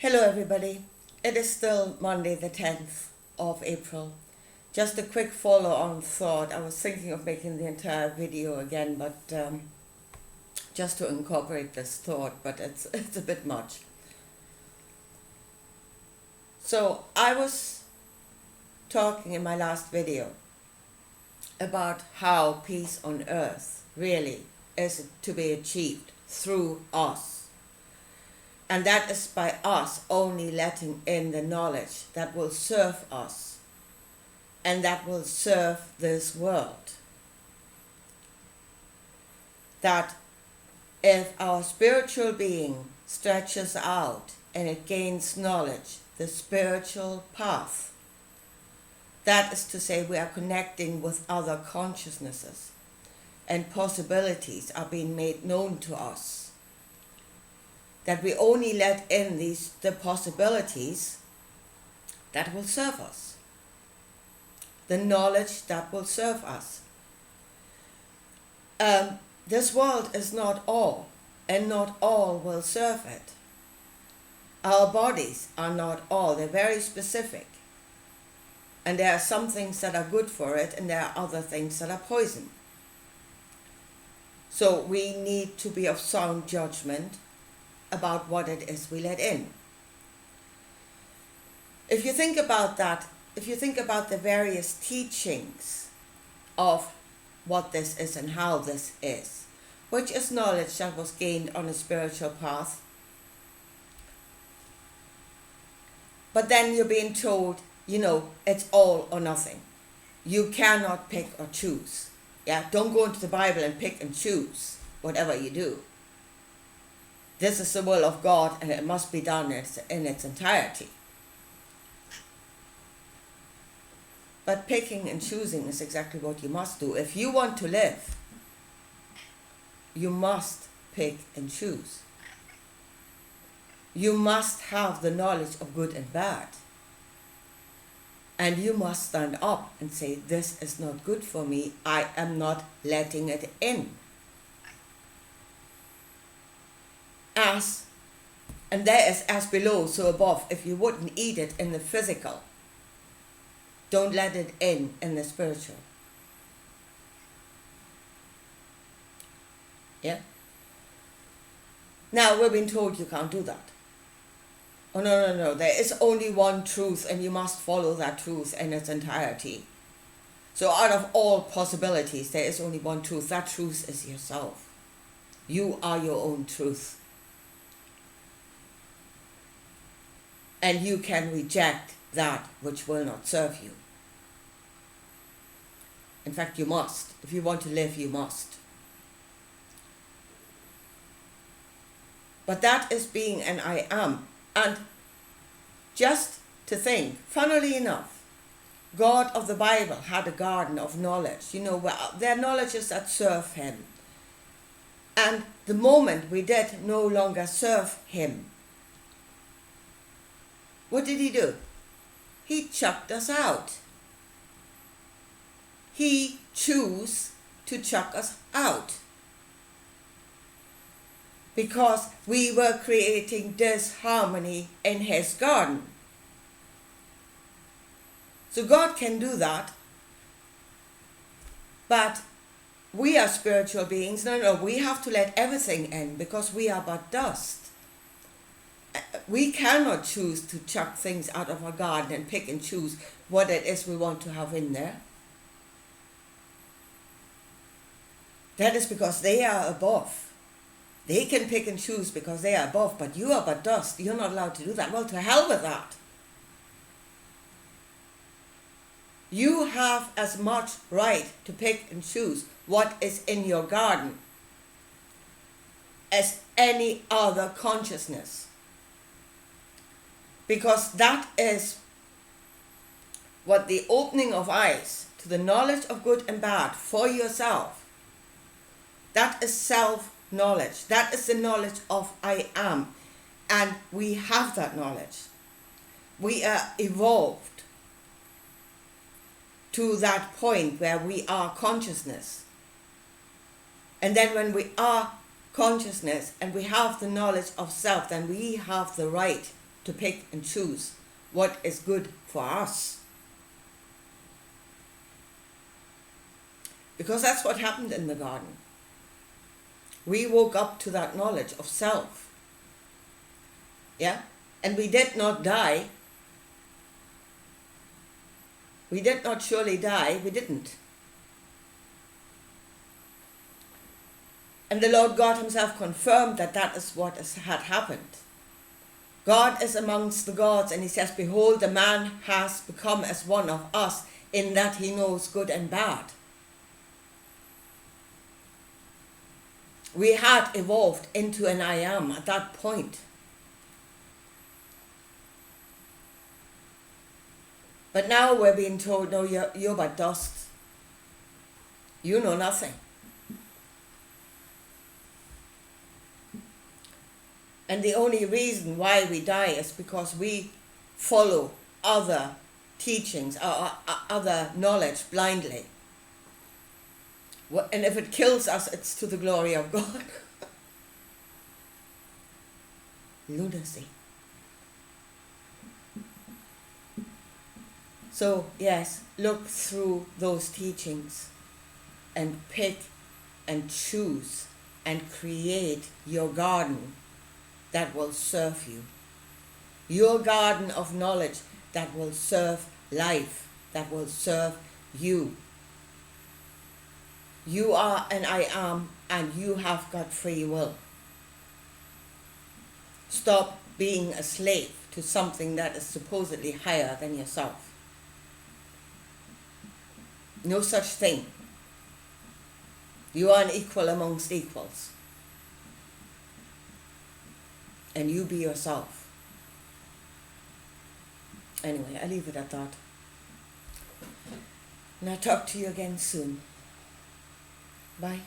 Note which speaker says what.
Speaker 1: Hello everybody, it is still Monday the 10th of April. Just a quick follow-on thought. I was thinking of making the entire video again, but just to incorporate this thought, but it's a bit much. So I was talking in my last video about how peace on earth really is to be achieved through us. And that is by us only letting in the knowledge that will serve us and that will serve this world. That if our spiritual being stretches out and it gains knowledge, the spiritual path, that is to say we are connecting with other consciousnesses and possibilities are being made known to us. That we only let in the possibilities that will serve us, the knowledge that will serve us. This world is not all, and not all will serve it. Our bodies are not all, they're very specific. And there are some things that are good for it, and there are other things that are poison. So we need to be of sound judgment about what it is we let in. If you think about that, if you think about the various teachings of what this is and how this is, which is knowledge that was gained on a spiritual path, but then you're being told, it's all or nothing. You cannot pick or choose. Yeah, don't go into the Bible and pick and choose whatever you do. This is the will of God and it must be done in its entirety. But picking and choosing is exactly what you must do. If you want to live, you must pick and choose. You must have the knowledge of good and bad. And you must stand up and say, this is not good for me. I am not letting it in. And there is as below, so above. If you wouldn't eat it in the physical, don't let it in the spiritual. Yeah? Now, we've been told you can't do that. Oh, no. There is only one truth and you must follow that truth in its entirety. So out of all possibilities, there is only one truth. That truth is yourself. You are your own truth. And you can reject that which will not serve you. In fact, you must. If you want to live, you must. But that is being an I am. And just to think, funnily enough, God of the Bible had a garden of knowledge. Where there are knowledges that serve him. And the moment we did no longer serve him, what did he do? He chucked us out. He chose to chuck us out. Because we were creating disharmony in his garden. So God can do that. But we are spiritual beings. No, we have to let everything in because we are but dust. We cannot choose to chuck things out of our garden and pick and choose what it is we want to have in there. That is because they are above. They can pick and choose because they are above, but you are but dust. You're not allowed to do that. Well, to hell with that. You have as much right to pick and choose what is in your garden as any other consciousness. Because that is what the opening of eyes to the knowledge of good and bad for yourself, that is self-knowledge. That is the knowledge of I am. And we have that knowledge. We are evolved to that point where we are consciousness. And then when we are consciousness and we have the knowledge of self, then we have the right to pick and choose what is good for us. Because that's what happened in the garden. We woke up to that knowledge of self. Yeah? And we did not die. We did not surely die. We didn't. And the Lord God himself confirmed that that is what had happened. God is amongst the gods, and he says, behold, the man has become as one of us in that he knows good and bad. We had evolved into an I am at that point. But now we're being told, no, you're but dust. You know nothing. And the only reason why we die is because we follow other teachings, other knowledge blindly. And if it kills us, it's to the glory of God. Lunacy. So, yes, look through those teachings and pick and choose and create your garden that will serve you. Your garden of knowledge that will serve life, that will serve you. You are an I am, and you have got free will. Stop being a slave to something that is supposedly higher than yourself. No such thing. You are an equal amongst equals. And you be yourself. Anyway, I'll leave it at that. And I'll talk to you again soon. Bye.